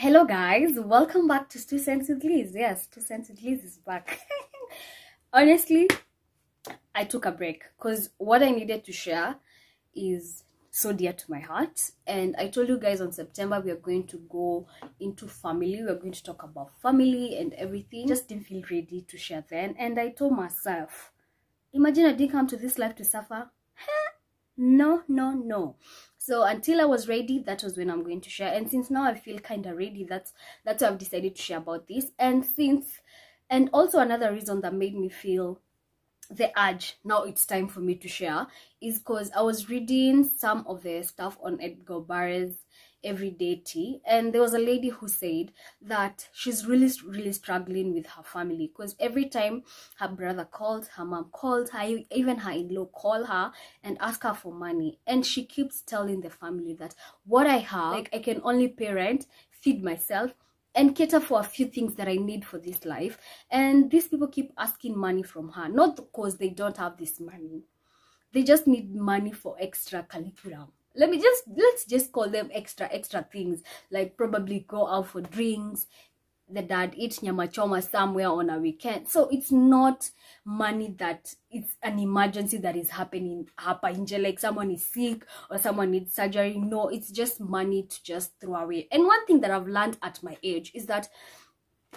Hello guys, welcome back to 2 Cents with Liz. Yes, 2 Cents with Liz is back. Honestly, I took a break because what I needed to share is so dear to my heart. And I told you guys on September we are going to go into family. We're going to talk about family and everything. Just didn't feel ready to share then. And I told myself, imagine I didn't come to this life to suffer. No. So until I was ready, that was when I'm going to share. And since now I feel kind of ready, that's why I've decided to share about this. And also another reason that made me feel the urge now it's time for me to share is because I was reading some of the stuff on Edgar Barre's Everyday Tea, and there was a lady who said that she's really struggling with her family because every time her brother calls, her mom calls her, even her in-law call her and ask her for money, and she keeps telling the family that what I have, like, I can only parent, feed myself, and cater for a few things that I need for this life. And these people keep asking money from her, not because they don't have this money, they just need money for extra curriculum. Let's just call them extra things, like probably go out for drinks, the dad eat nyama choma somewhere on a weekend. So it's not money that it's an emergency that is happening like someone is sick or someone needs surgery. No, it's just money to just throw away. And one thing that I've learned at my age is that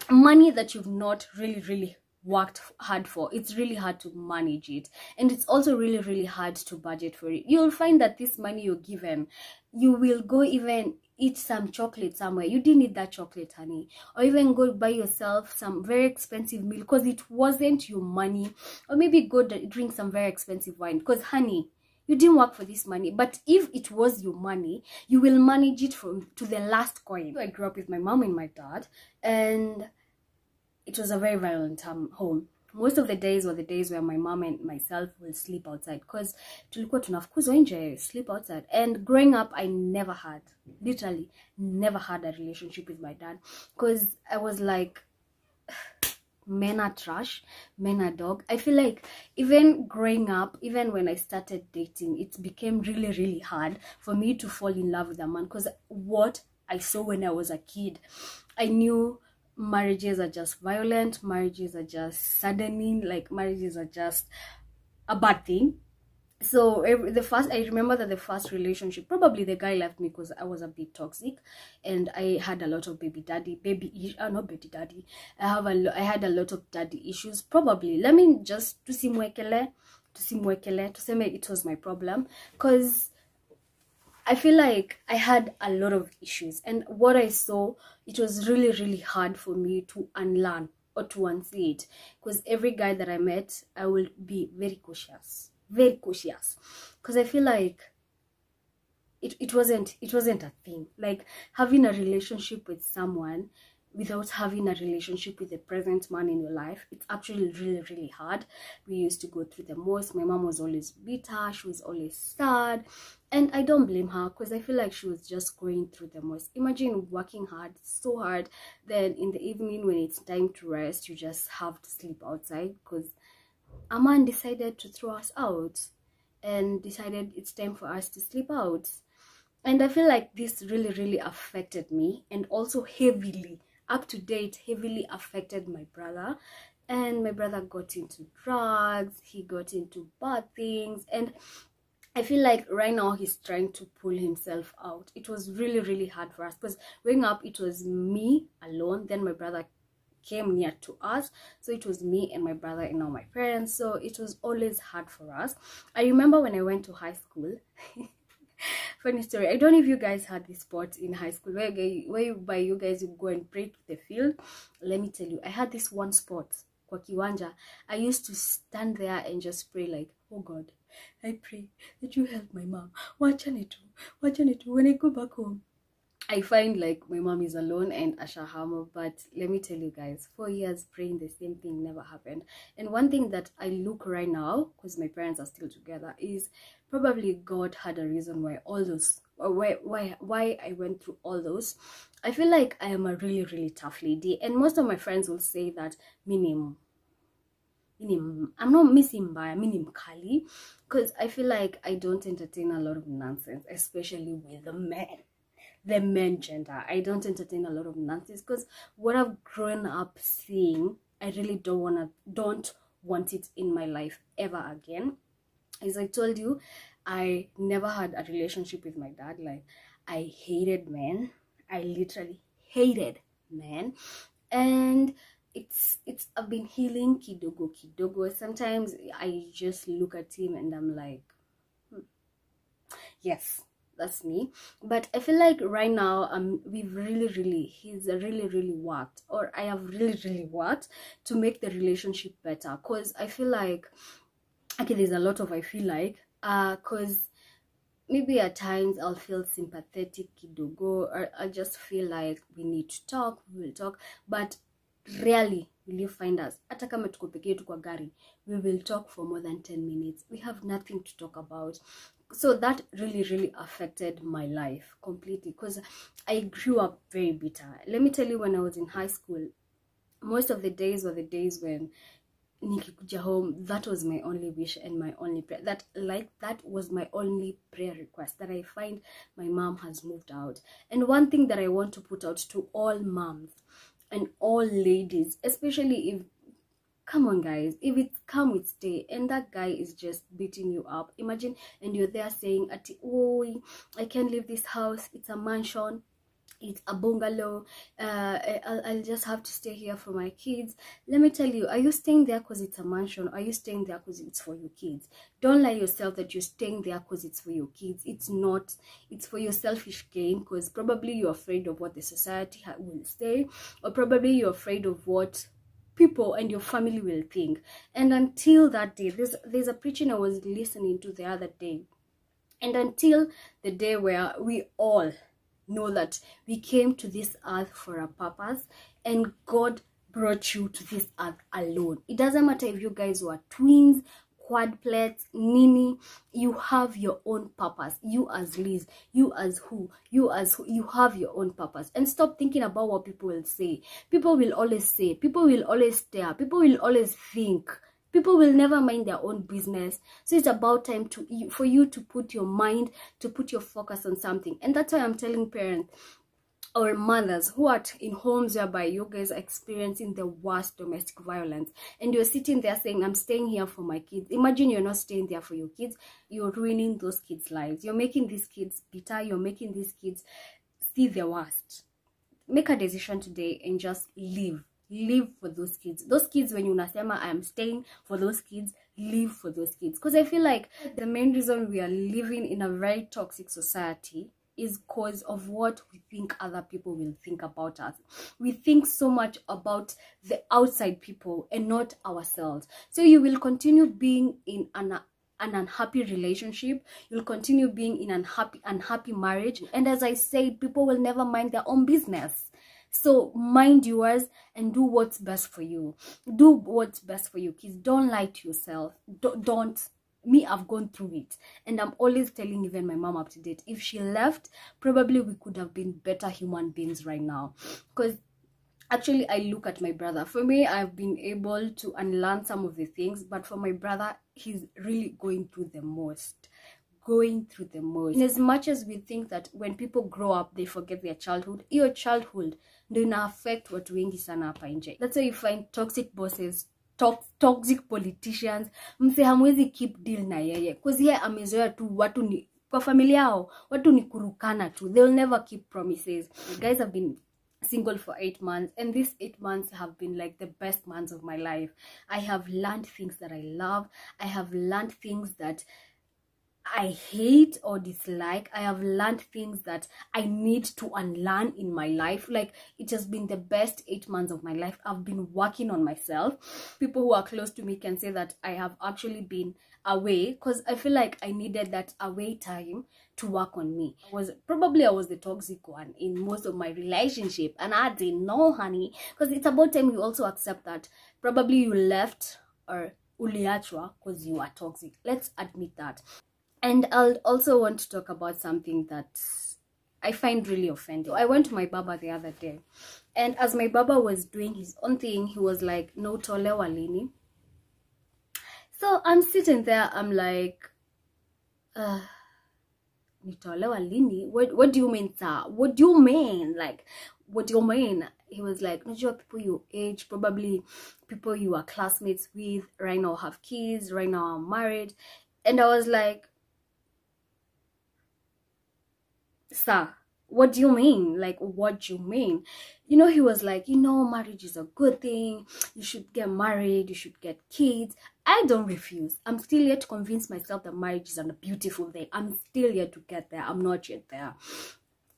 money that you've not really worked hard for, it's really hard to manage it, and it's also really hard to budget for it. You'll find that this money you're given, you will go even eat some chocolate somewhere, you didn't need that chocolate, honey, or even go buy yourself some very expensive meal because it wasn't your money, or maybe go drink some very expensive wine because, honey, you didn't work for this money. But if it was your money, you will manage it to the last coin. I grew up with my mom and my dad, and it was a very violent home. Most of the days were the days where my mom and myself will sleep outside because tulikuwa tunafukuzwa nje, sleep outside. And growing up, I literally never had a relationship with my dad because I was like, men are trash, men are dog. I feel like even growing up, even when I started dating, it became really hard for me to fall in love with a man because what I saw when I was a kid, I knew marriages are just violent, marriages are just saddening, like marriages are just a bad thing. So I remember that the first relationship, probably the guy left me because I was a bit toxic and I had a lot of I had a lot of daddy issues. Probably, let me just to say it was my problem because I feel like I had a lot of issues, and what I saw, it was really hard for me to unlearn or to unsee it, because every guy that I met, I will be very cautious because I feel like it wasn't a thing. Like having a relationship with someone without having a relationship with the present man in your life, it's actually really hard. We used to go through the most. My mom was always bitter, she was always sad, and I don't blame her because I feel like she was just going through the most. Imagine working so hard, then in the evening when it's time to rest, you just have to sleep outside because a man decided to throw us out and decided it's time for us to sleep out. And I feel like this really affected me, and also heavily affected my brother. And my brother got into drugs, he got into bad things, and I feel like right now he's trying to pull himself out. It was really hard for us because growing up it was me alone, then my brother came near to us, so it was me and my brother and now my parents, so it was always hard for us. I remember when I went to high school funny story, I don't know if you guys had this sport in high school where you guys would go and pray to the field. Let me tell you, I had this one spot kwa kiwanja. I used to stand there and just pray like, oh God, I pray that you help my mom. Wachane tu. When I go back home, I find like my mom is alone and Ashahamo. But let me tell you guys, 4 years praying the same thing never happened. And one thing that I look right now, because my parents are still together, is probably God had a reason why all those, or why I went through all those. I feel like I am a really tough lady, and most of my friends will say that I'm not missing by minim Kali, because I feel like I don't entertain a lot of nonsense, especially with the men. the men gender. I don't entertain a lot of nonsense, because what I've grown up seeing, I really don't want it in my life ever again. As I told you, I never had a relationship with my dad. Like, I hated men. I literally hated men. And I've been healing kidogo kidogo. Sometimes I just look at him and I'm like, yes, that's me. But I feel like right now he's really worked, or I have really worked to make the relationship better. Because I feel like, okay, there's a lot of I feel like, because maybe at times I'll feel sympathetic kidogo, or I just feel like we need to talk, we will talk, but rarely will you find us. Hata kama tuko peke yetu kwa gari, we will talk for more than 10 minutes. We have nothing to talk about. So that really affected my life completely, because I grew up very bitter. Let me tell you, when I was in high school, most of the days were the days when nikikuja home, that was my only wish and my only prayer. That was my only prayer request, that I find my mom has moved out. And one thing that I want to put out to all moms and all ladies, especially if, come on guys, if it's come with stay and that guy is just beating you up, imagine, and you're there saying, oh, I can't leave this house, it's a mansion, it's a bungalow, I'll just have to stay here for my kids. Let me tell you, are you staying there because it's a mansion? Are you staying there because it's for your kids? Don't lie yourself that you're staying there because it's for your kids. It's not. It's for your selfish gain, because probably you're afraid of what the society will say, or probably you're afraid of what people and your family will think. And until that day, there's a preaching I was listening to the other day, and until the day where we all know that we came to this earth for a purpose, and God brought you to this earth alone. It doesn't matter if you guys were twins, quadplets, nini, you have your own purpose. You as Liz, you as who, you have your own purpose. And stop thinking about what people will say. People will always say, people will always stare, people will always think. People will never mind their own business. So it's about time for you to put your mind, to put your focus on something. And that's why I'm telling parents or mothers who are in homes whereby you guys are experiencing the worst domestic violence, and you're sitting there saying, I'm staying here for my kids. Imagine you're not staying there for your kids. You're ruining those kids' lives. You're making these kids bitter. You're making these kids see the worst. Make a decision today and just live for those kids. Those kids, when you unasema I am staying for those kids, live for those kids. Because I feel like the main reason we are living in a very toxic society is because of what we think other people will think about us. We think so much about the outside people and not ourselves. So you will continue being in an unhappy relationship. You'll continue being in an unhappy marriage. And as I said, people will never mind their own business. So mind yours and do what's best for you. Do what's best for you, kids. Don't lie to yourself. Don't. Me, I've gone through it. And I'm always telling even my mom up to date, if she left, probably we could have been better human beings right now. Because actually, I look at my brother. For me, I've been able to unlearn some of the things. But for my brother, he's really going through the most. In as much as we think that when people grow up they forget their childhood, your childhood ndio ina affect watu wengi sana hapa nje. That's why you find toxic bosses, toxic politicians. Mse hamwezi keep deal na yeye because yeye amezoea tu watu ni kwa familia yao, watu ni kurukana tu. They'll never keep promises. You guys have been single for 8 months, and these 8 months have been like the best months of my life. I have learned things that I love. I have learned things that I hate or dislike. I have learned things that I need to unlearn in my life. Like, it has been the best 8 months of my life. I've been working on myself. People who are close to me can say that I have actually been away because I feel like I needed that away time to work on me. I was the toxic one in most of my relationship, and I didn't know, honey, because it's about time you also accept that probably you left or uliachwa because you are toxic. Let's admit that. And I'll also want to talk about something that I find really offending. I went to my baba the other day, and as my baba was doing his own thing, he was like, no tolewa lini. So I'm sitting there, I'm like, nitolewa lini? What do you mean, sir? What do you mean? Like, what do you mean? He was like, not sure, people your age, probably people you are classmates with right now have kids, right now are married. And I was like, sir, what do you mean? Like, what do you mean? You know, he was like, you know, marriage is a good thing. You should get married. You should get kids. I don't refuse. I'm still yet to convince myself that marriage is a beautiful thing. I'm still yet to get there. I'm not yet there.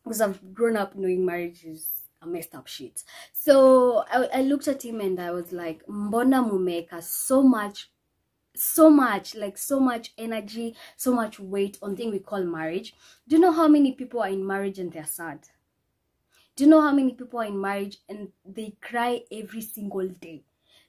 Because I've grown up knowing marriage is a messed up shit. So I looked at him and I was like, mbona mumeka so much energy, so much weight on the thing we call marriage. Do you know how many people are in marriage and they're sad? Do you know how many people are in marriage and they cry every single day?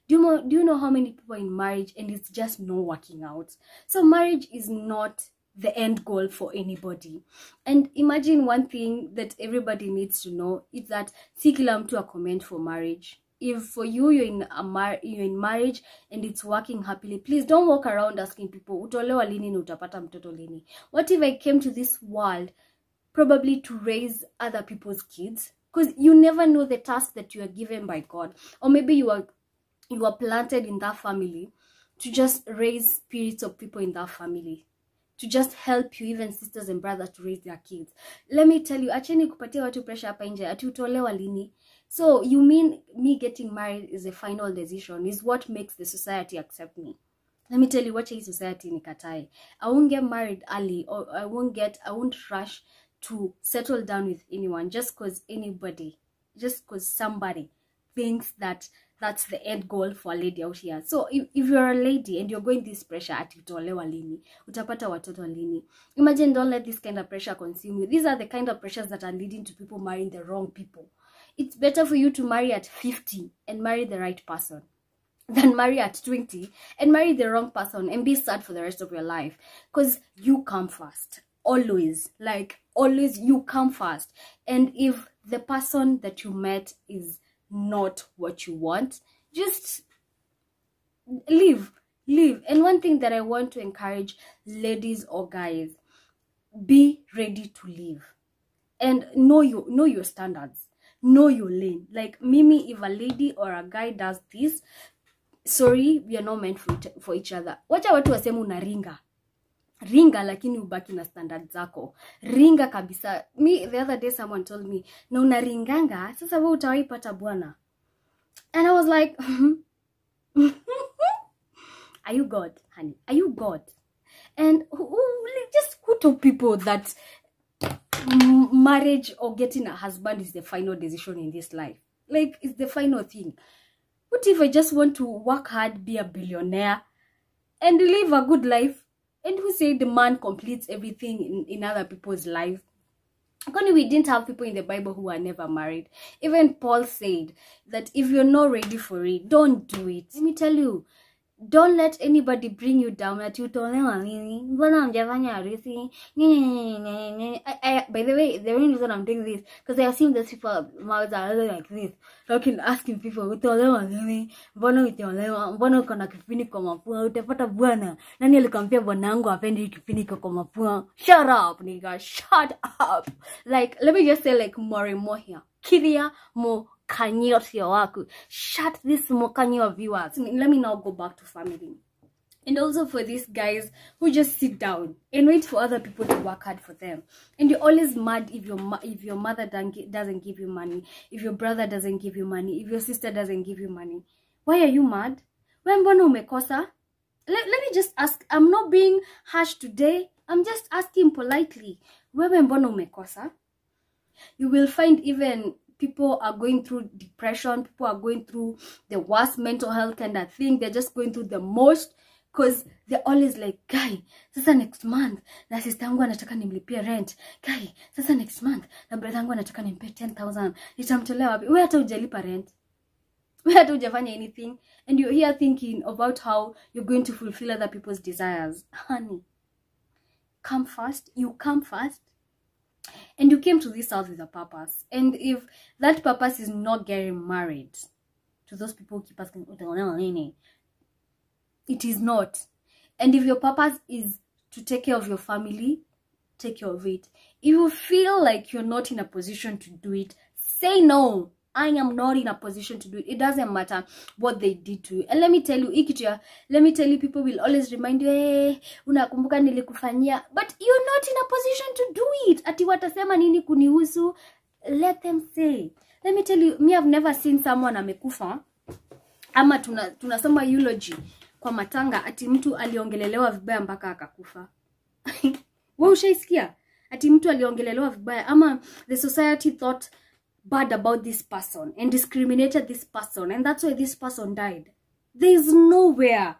Do you know how many people are in marriage and it's just not working out? So marriage is not the end goal for anybody. And imagine one thing that everybody needs to know is that si kila mtu comment for marriage. If for you you're in marriage and it's working happily, please don't walk around asking people utolewa lini na utapata mtoto lini. What if I came to this world probably to raise other people's kids? Because you never know the task that you are given by God, or maybe you are planted in that family to just raise spirits of people in that family, to just help you, even sisters and brothers, to raise their kids. Let me tell you, acheni kupatia watu pressure hapa nje ati utolewa lini. So you mean me getting married is a final decision, is what makes the society accept me? Let me tell you, what is society nikatae. I won't get married early, or I won't rush to settle down with anyone just because somebody thinks that that's the end goal for a lady out here. So if you're a lady and you're going this pressure at utolewa lini, utapata watoto lini. Imagine, don't let this kind of pressure consume you. These are the kind of pressures that are leading to people marrying the wrong people. It's better for you to marry at 50 and marry the right person than marry at 20 and marry the wrong person and be sad for the rest of your life. Because you come first. Always. Like, always you come first. And if the person that you met is not what you want, just leave. And one thing that I want to encourage ladies or guys, be ready to leave. And know your standards. Know your lane. Like, Mimi, if a lady or a guy does this, sorry, we are not meant for each other. Wacha watu waseme unaringa. Ringa lakini ubaki na standard zako. Ringa kabisa. Me, the other day someone told me, na unaringanga, sasa wewe utawahi pata bwana. And I was like, are you God, honey? Are you God? And just who told people that marriage or getting a husband is the final decision in this life? Like, it's the final thing. What if I just want to work hard, be a billionaire, and live a good life? And who said the man completes everything in other people's life? Because we didn't have people in the Bible who are never married. Even Paul said that if you're not ready for it, don't do it. Let me tell you, don't let anybody bring you down at you. By the way, the only reason I'm doing this because I have seen those people mouths are like this, talking, asking people, mbona uko na kifuniko mapua, utapata bwana. Nani alikwambia bwanangu hapendi kifuniko kwa mapua? Shut up, nigga. Shut up. Like, let me just say, like, more and more here. Kiria mo kanyo waku. Shut this mokanyo viewers. Let me now go back to family. And also for these guys who just sit down and wait for other people to work hard for them. And you're always mad if your mother doesn't give you money, if your brother doesn't give you money, if your sister doesn't give you money. Why are you mad? When mbona umekosa? Let me just ask. I'm not being harsh today. I'm just asking politely. Wewe mbona umekosa? You will find even people are going through depression. People are going through the worst mental health kind of thing. They're just going through the most. Because they're always like, guy, sasa next month, na sister yangu anataka nimlipie rent. Guy, sasa next month, na brother yangu anataka nimpe 10,000. Nitamtolea wapi? Wewe hata hujalipa rent. Wewe hata hujafanya anything. And you're here thinking about how you're going to fulfill other people's desires. Honey, come first. You come first. And you came to this house with a purpose. And if that purpose is not getting married, to those people who keep asking, it is not. And if your purpose is to take care of your family, take care of it. If you feel like you're not in a position to do it, say no. I am not in a position to do it. It doesn't matter what they did to you. And let me tell you, people will always remind you, hey, unakumbuka nilikufanyia. But you're not in a position to do it. Ati watasema nini kunihusu? Let them say. Let me tell you, me, I've never seen someone amekufa. Ama tunasoma eulogy kwa matanga ati mtu aliongelelewa vibaya mpaka akakufa. Wewe ushaisikia? Ati mtu aliongelelewa vibaya ama the society thought bad about this person and discriminated this person and that's why this person died. There's nowhere.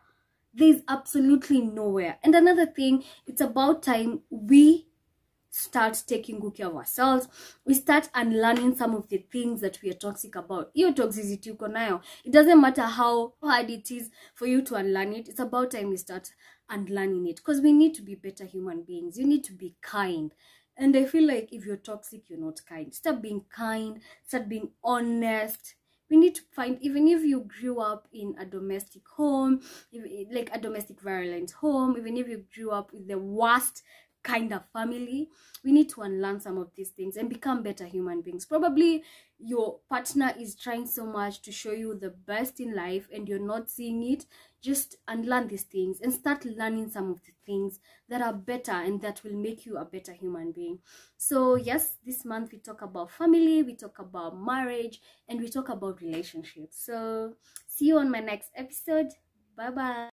There's absolutely nowhere. And another thing, it's about time we start taking good care of ourselves. We start unlearning some of the things that we are toxic about. Your toxicity uko nayo. It doesn't matter how hard it is for you to unlearn it. It's about time we start unlearning it. Because we need to be better human beings. You need to be kind. And I feel like if you're toxic, you're not kind. Start being kind. Start being honest. We need to find, even if you grew up in a domestic home, like a domestic violence home, even if you grew up with the worst kind of family, we need to unlearn some of these things and become better human beings. Probably your partner is trying so much to show you the best in life and you're not seeing it. Just unlearn these things and start learning some of the things that are better and that will make you a better human being. So yes, this month we talk about family, we talk about marriage, and we talk about relationships. So see you on my next episode. Bye bye.